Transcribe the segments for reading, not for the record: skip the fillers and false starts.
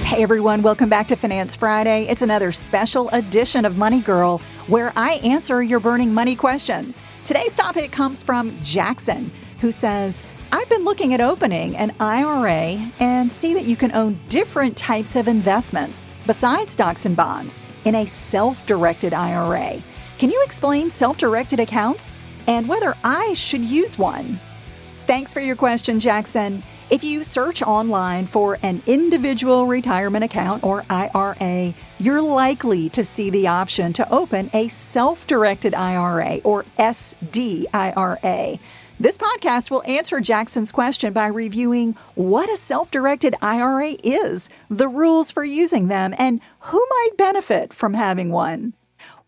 Hey everyone, welcome back to Finance Friday. It's another special edition of Money Girl where I answer your burning money questions. Today's topic comes from Jackson, who says, I've been looking at opening an IRA and see that you can own different types of investments besides stocks and bonds in a self-directed IRA. Can you explain self-directed accounts and whether I should use one? Thanks for your question, Jackson. If you search online for an individual retirement account or IRA, you're likely to see the option to open a self-directed IRA or SDIRA. This podcast will answer Jackson's question by reviewing what a self-directed IRA is, the rules for using them, and who might benefit from having one.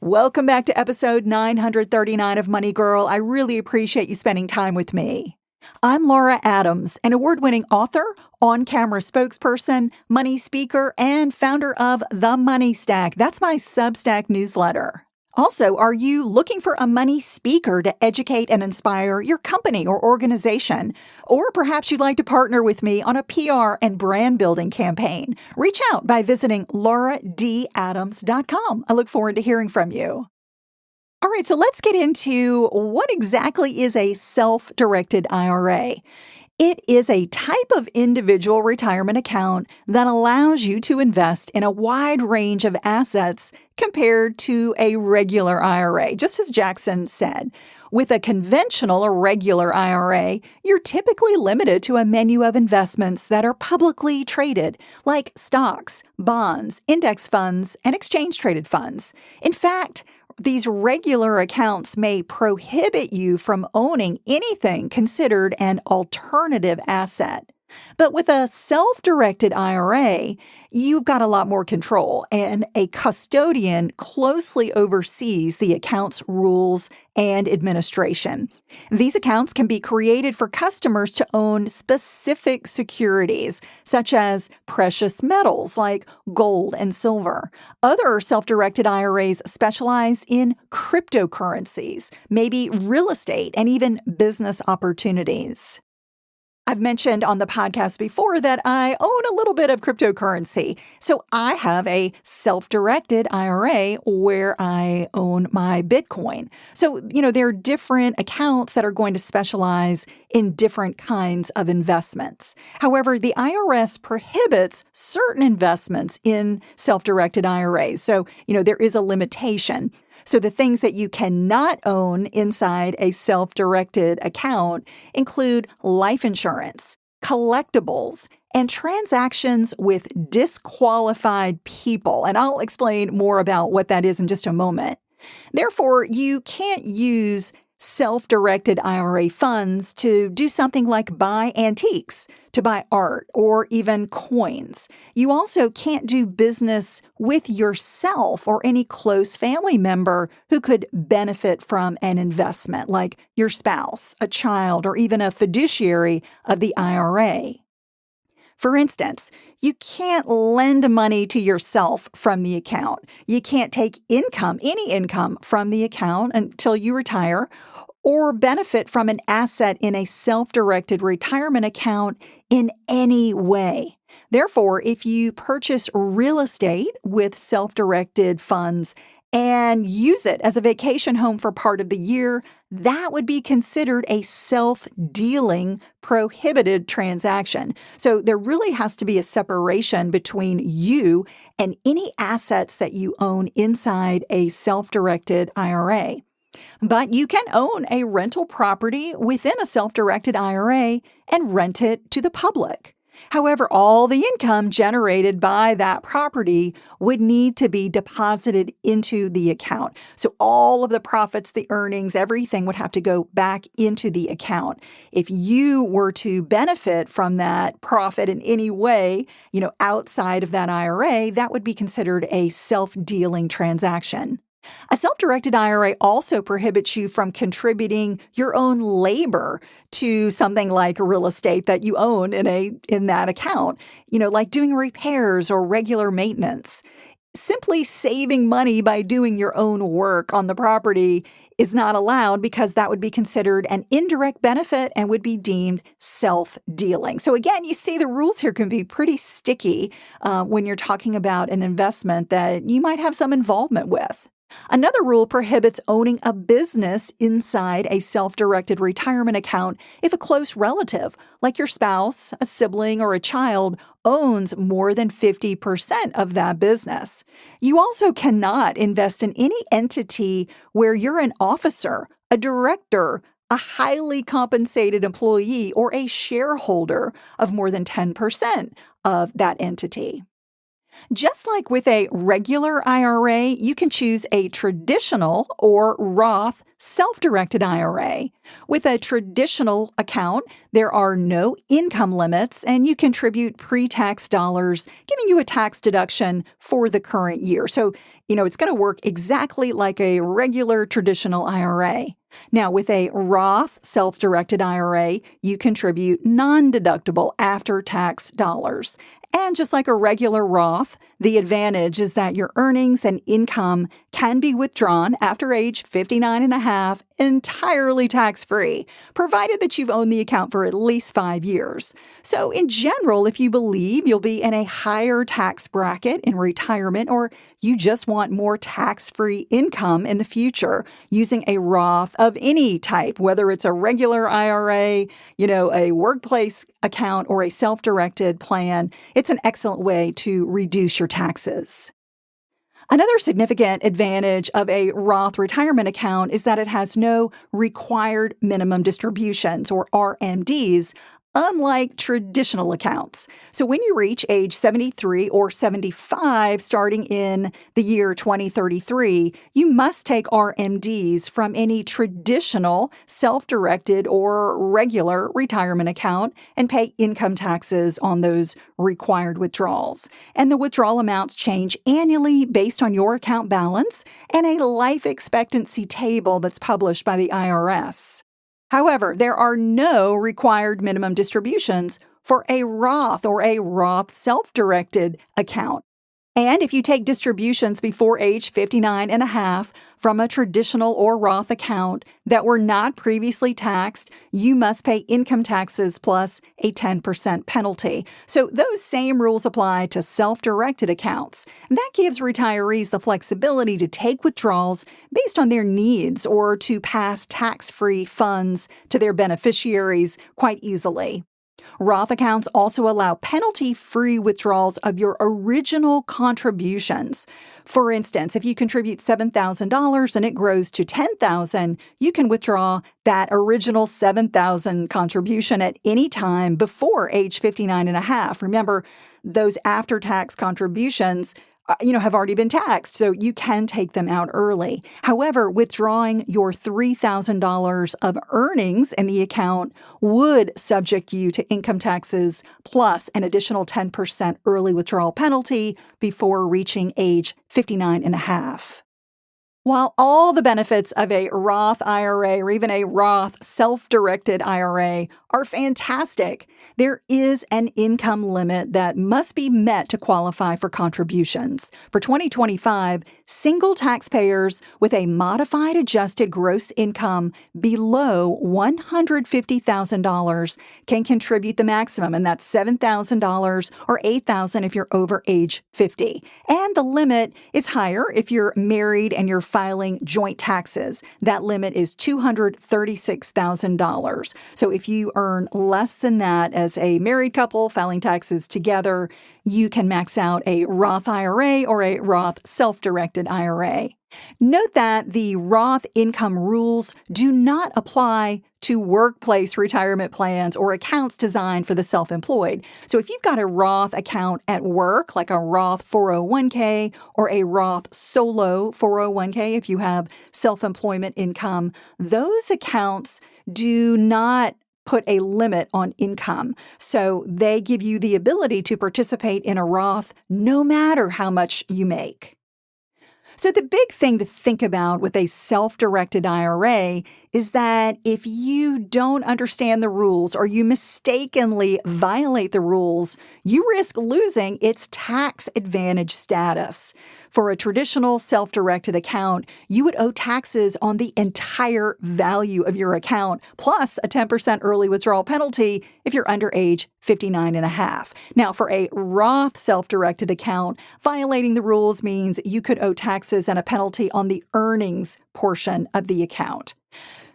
Welcome back to episode 939 of Money Girl. I really appreciate you spending time with me. I'm Laura Adams, an award-winning author, on-camera spokesperson, money speaker, and founder of The Money Stack. That's my Substack newsletter. Also, are you looking for a money speaker to educate and inspire your company or organization? Or perhaps you'd like to partner with me on a PR and brand building campaign? Reach out by visiting lauradadams.com. I look forward to hearing from you. All right, so let's get into what exactly is a self-directed IRA. It is a type of individual retirement account that allows you to invest in a wide range of assets compared to a regular IRA, just as Jackson said. With a conventional or regular IRA, you're typically limited to a menu of investments that are publicly traded, like stocks, bonds, index funds, and exchange-traded funds. In fact, these regular accounts may prohibit you from owning anything considered an alternative asset. But with a self-directed IRA, you've got a lot more control, and a custodian closely oversees the account's rules and administration. These accounts can be created for customers to own specific securities, such as precious metals like gold and silver. Other self-directed IRAs specialize in cryptocurrencies, maybe real estate, and even business opportunities. I've mentioned on the podcast before that I own a little bit of cryptocurrency. So I have a self-directed IRA where I own my Bitcoin. So, there are different accounts that are going to specialize in different kinds of investments. However, the IRS prohibits certain investments in self-directed IRAs. So, there is a limitation. So the things that you cannot own inside a self-directed account include life insurance, collectibles, and transactions with disqualified people. And I'll explain more about what that is in just a moment. Therefore, you can't use self-directed IRA funds to do something like buy antiques, to buy art, or even coins. You also can't do business with yourself or any close family member who could benefit from an investment, like your spouse, a child, or even a fiduciary of the IRA. For instance, you can't lend money to yourself from the account. You can't take any income from the account until you retire, or benefit from an asset in a self-directed retirement account in any way. Therefore, if you purchase real estate with self-directed funds and use it as a vacation home for part of the year, that would be considered a self-dealing prohibited transaction. So there really has to be a separation between you and any assets that you own inside a self-directed IRA. But you can own a rental property within a self-directed IRA and rent it to the public. However, all the income generated by that property would need to be deposited into the account. So all of the profits, the earnings, everything would have to go back into the account. If you were to benefit from that profit in any way, outside of that IRA, that would be considered a self-dealing transaction. A self-directed IRA also prohibits you from contributing your own labor to something like real estate that you own in that account, like doing repairs or regular maintenance. Simply saving money by doing your own work on the property is not allowed because that would be considered an indirect benefit and would be deemed self-dealing. So again, you see the rules here can be pretty sticky when you're talking about an investment that you might have some involvement with. Another rule prohibits owning a business inside a self-directed retirement account if a close relative, like your spouse, a sibling, or a child, owns more than 50% of that business. You also cannot invest in any entity where you're an officer, a director, a highly compensated employee, or a shareholder of more than 10% of that entity. Just like with a regular IRA, you can choose a traditional or Roth self-directed IRA. With a traditional account, there are no income limits and you contribute pre-tax dollars, giving you a tax deduction for the current year. So, it's going to work exactly like a regular traditional IRA. Now, with a Roth self-directed IRA, you contribute non-deductible after-tax dollars. And just like a regular Roth, the advantage is that your earnings and income can be withdrawn after age 59 and a half entirely tax-free, provided that you've owned the account for at least 5 years. So in general, if you believe you'll be in a higher tax bracket in retirement or you just want more tax-free income in the future using a Roth of any type, whether it's a regular IRA, a workplace account or a self-directed plan, it's an excellent way to reduce your taxes. Another significant advantage of a Roth retirement account is that it has no required minimum distributions or RMDs, unlike traditional accounts. So when you reach age 73 or 75, starting in the year 2033, you must take RMDs from any traditional, self-directed, or regular retirement account and pay income taxes on those required withdrawals. And the withdrawal amounts change annually based on your account balance and a life expectancy table that's published by the IRS. However, there are no required minimum distributions for a Roth or a Roth self-directed account. And if you take distributions before age 59 and a half from a traditional or Roth account that were not previously taxed, you must pay income taxes plus a 10% penalty. So those same rules apply to self-directed accounts. And that gives retirees the flexibility to take withdrawals based on their needs or to pass tax-free funds to their beneficiaries quite easily. Roth accounts also allow penalty-free withdrawals of your original contributions. For instance, if you contribute $7,000 and it grows to $10,000, you can withdraw that original $7,000 contribution at any time before age 59 and a half. Remember, those after-tax contributions have already been taxed, so you can take them out early. However, withdrawing your $3,000 of earnings in the account would subject you to income taxes plus an additional 10% early withdrawal penalty before reaching age 59 and a half. While all the benefits of a Roth IRA or even a Roth self-directed IRA are fantastic, there is an income limit that must be met to qualify for contributions. For 2025, single taxpayers with a modified adjusted gross income below $150,000 can contribute the maximum, and that's $7,000 or $8,000 if you're over age 50. And the limit is higher if you're married and you're filing joint taxes. That limit is $236,000. So if you earn less than that as a married couple filing taxes together, you can max out a Roth IRA or a Roth self-directed IRA. Note that the Roth income rules do not apply to workplace retirement plans or accounts designed for the self-employed. So if you've got a Roth account at work, like a Roth 401k or a Roth solo 401k, if you have self-employment income, those accounts do not put a limit on income. So they give you the ability to participate in a Roth no matter how much you make. So, the big thing to think about with a self directed IRA is that if you don't understand the rules or you mistakenly violate the rules, you risk losing its tax advantage status. For a traditional self directed account, you would owe taxes on the entire value of your account, plus a 10% early withdrawal penalty if you're under age 59 and a half. Now, for a Roth self directed account, violating the rules means you could owe taxes and a penalty on the earnings portion of the account.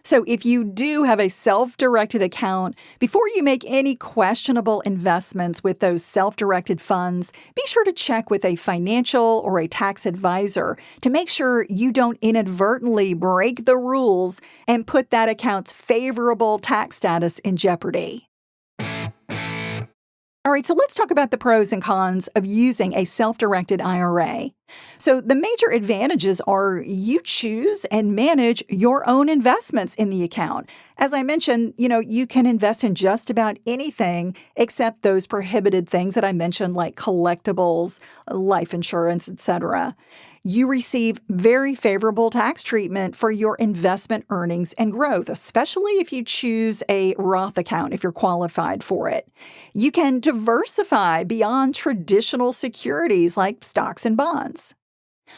So if you do have a self-directed account, before you make any questionable investments with those self-directed funds, be sure to check with a financial or a tax advisor to make sure you don't inadvertently break the rules and put that account's favorable tax status in jeopardy. All right, so let's talk about the pros and cons of using a self-directed IRA. So the major advantages are you choose and manage your own investments in the account. As I mentioned, you can invest in just about anything except those prohibited things that I mentioned, like collectibles, life insurance, etc. You receive very favorable tax treatment for your investment earnings and growth, especially if you choose a Roth account if you're qualified for it. You can diversify beyond traditional securities like stocks and bonds.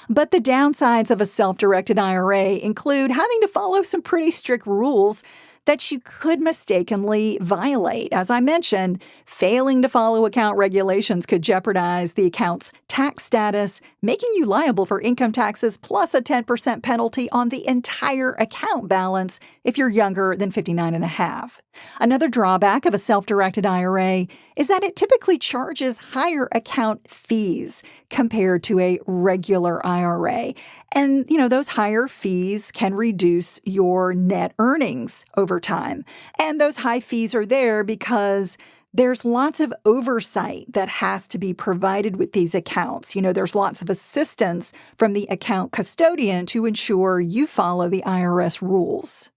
But the downsides of a self-directed IRA include having to follow some pretty strict rules that you could mistakenly violate. As I mentioned, failing to follow account regulations could jeopardize the account's tax status, making you liable for income taxes plus a 10% penalty on the entire account balance if you're younger than 59 and a half. Another drawback of a self-directed IRA is that it typically charges higher account fees compared to a regular IRA. And, those higher fees can reduce your net earnings over time. And those high fees are there because there's lots of oversight that has to be provided with these accounts. There's lots of assistance from the account custodian to ensure you follow the IRS rules.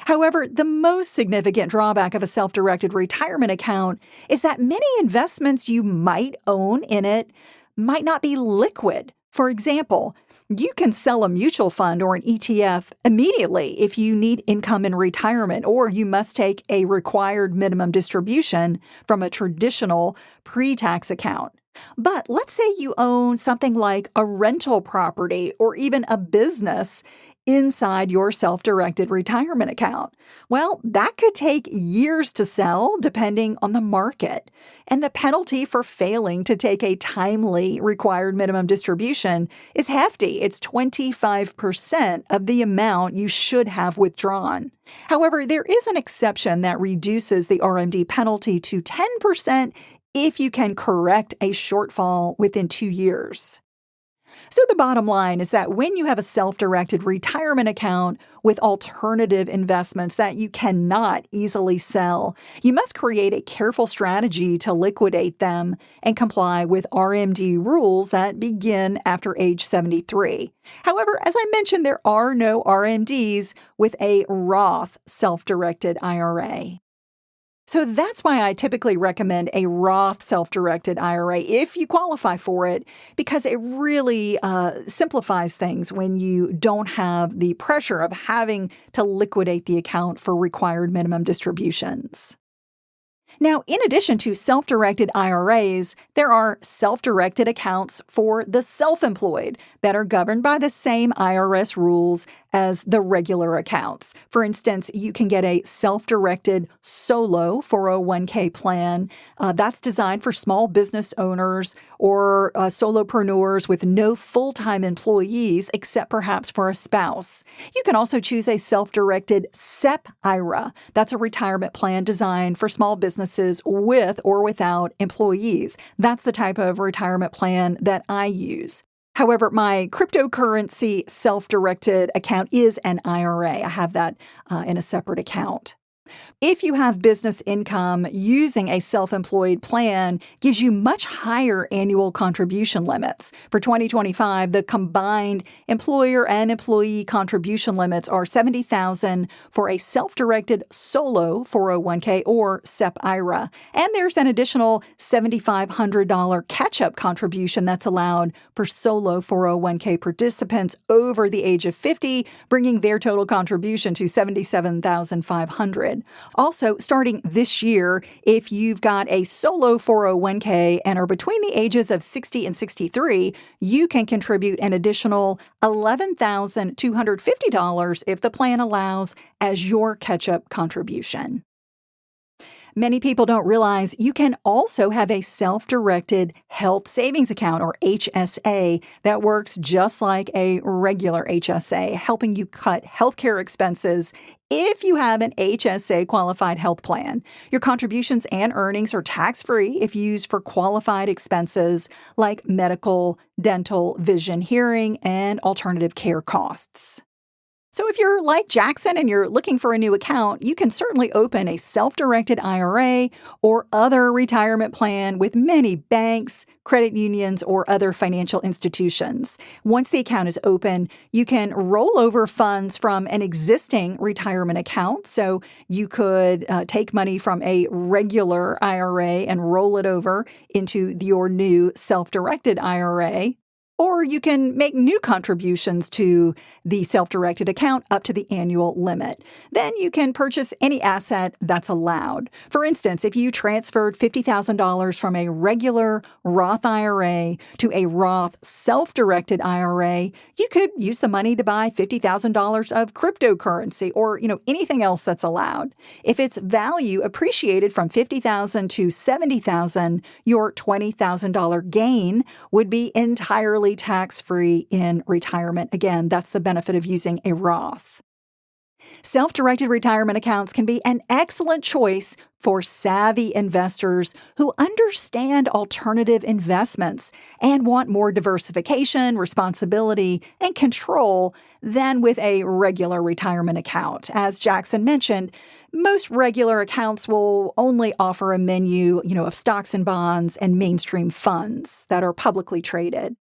However, the most significant drawback of a self-directed retirement account is that many investments you might own in it might not be liquid. For example, you can sell a mutual fund or an ETF immediately if you need income in retirement, or you must take a required minimum distribution from a traditional pre-tax account. But let's say you own something like a rental property or even a business inside your self-directed retirement account. Well, that could take years to sell depending on the market. And the penalty for failing to take a timely required minimum distribution is hefty. It's 25% of the amount you should have withdrawn. However, there is an exception that reduces the RMD penalty to 10% if you can correct a shortfall within 2 years. So the bottom line is that when you have a self-directed retirement account with alternative investments that you cannot easily sell, you must create a careful strategy to liquidate them and comply with RMD rules that begin after age 73. However, as I mentioned, there are no RMDs with a Roth self-directed IRA. So that's why I typically recommend a Roth self-directed IRA if you qualify for it, because it really simplifies things when you don't have the pressure of having to liquidate the account for required minimum distributions. Now, in addition to self-directed IRAs, there are self-directed accounts for the self-employed that are governed by the same IRS rules as the regular accounts. For instance, you can get a self-directed solo 401k plan. That's designed for small business owners or solopreneurs with no full-time employees, except perhaps for a spouse. You can also choose a self-directed SEP IRA. That's a retirement plan designed for small businesses with or without employees. That's the type of retirement plan that I use. However, my cryptocurrency self-directed account is an IRA. I have that in a separate account. If you have business income, using a self-employed plan gives you much higher annual contribution limits. For 2025, the combined employer and employee contribution limits are $70,000 for a self-directed solo 401k or SEP IRA. And there's an additional $7,500 catch-up contribution that's allowed for solo 401k participants over the age of 50, bringing their total contribution to $77,500. Also, starting this year, if you've got a solo 401k and are between the ages of 60 and 63, you can contribute an additional $11,250 if the plan allows as your catch-up contribution. Many people don't realize you can also have a self-directed health savings account, or HSA, that works just like a regular HSA, helping you cut healthcare expenses if you have an HSA-qualified health plan. Your contributions and earnings are tax-free if used for qualified expenses like medical, dental, vision, hearing, and alternative care costs. So if you're like Jackson and you're looking for a new account, you can certainly open a self-directed IRA or other retirement plan with many banks, credit unions, or other financial institutions. Once the account is open, you can roll over funds from an existing retirement account. So you could take money from a regular IRA and roll it over into your new self-directed IRA. Or you can make new contributions to the self-directed account up to the annual limit. Then you can purchase any asset that's allowed. For instance, if you transferred $50,000 from a regular Roth IRA to a Roth self-directed IRA, you could use the money to buy $50,000 of cryptocurrency or, anything else that's allowed. If its value appreciated from $50,000 to $70,000, your $20,000 gain would be entirely tax-free in retirement. Again, that's the benefit of using a Roth. Self-directed retirement accounts can be an excellent choice for savvy investors who understand alternative investments and want more diversification, responsibility, and control than with a regular retirement account. As Jackson mentioned, most regular accounts will only offer a menu, of stocks and bonds and mainstream funds that are publicly traded.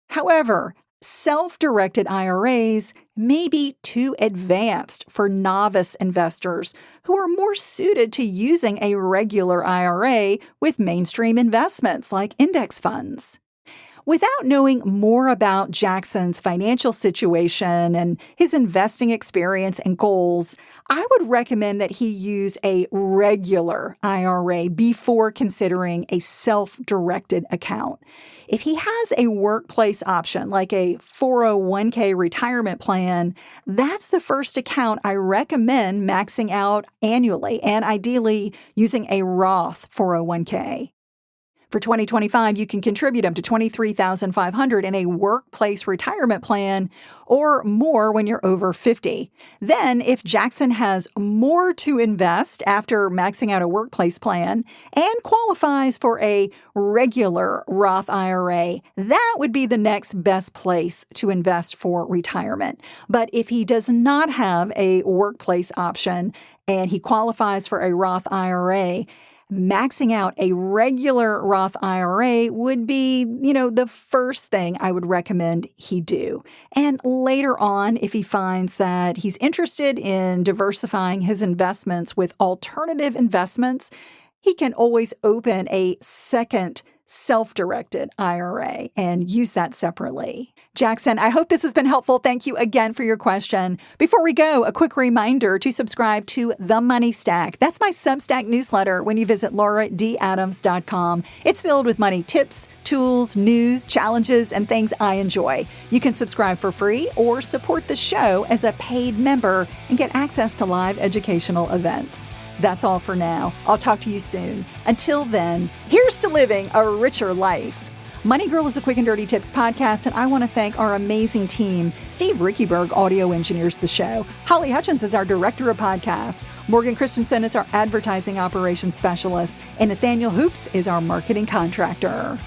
However, self-directed IRAs may be too advanced for novice investors who are more suited to using a regular IRA with mainstream investments like index funds. Without knowing more about Jackson's financial situation and his investing experience and goals, I would recommend that he use a regular IRA before considering a self-directed account. If he has a workplace option like a 401k retirement plan, that's the first account I recommend maxing out annually and ideally using a Roth 401k. For 2025, you can contribute up to $23,500 in a workplace retirement plan or more when you're over 50. Then, if Jackson has more to invest after maxing out a workplace plan and qualifies for a regular Roth IRA, that would be the next best place to invest for retirement. But if he does not have a workplace option and he qualifies for a Roth IRA, maxing out a regular Roth IRA would be, the first thing I would recommend he do. And later on, if he finds that he's interested in diversifying his investments with alternative investments, he can always open a second self-directed IRA and use that separately. Jackson, I hope this has been helpful. Thank you again for your question. Before we go, a quick reminder to subscribe to The Money Stack. That's my Substack newsletter when you visit lauradadams.com. It's filled with money tips, tools, news, challenges, and things I enjoy. You can subscribe for free or support the show as a paid member and get access to live educational events. That's all for now. I'll talk to you soon. Until then, here's to living a richer life. Money Girl is a quick and dirty tips podcast, and I want to thank our amazing team. Steve Rickyberg audio engineers the show. Holly Hutchins is our director of podcasts. Morgan Christensen is our advertising operations specialist. And Nathaniel Hoops is our marketing contractor.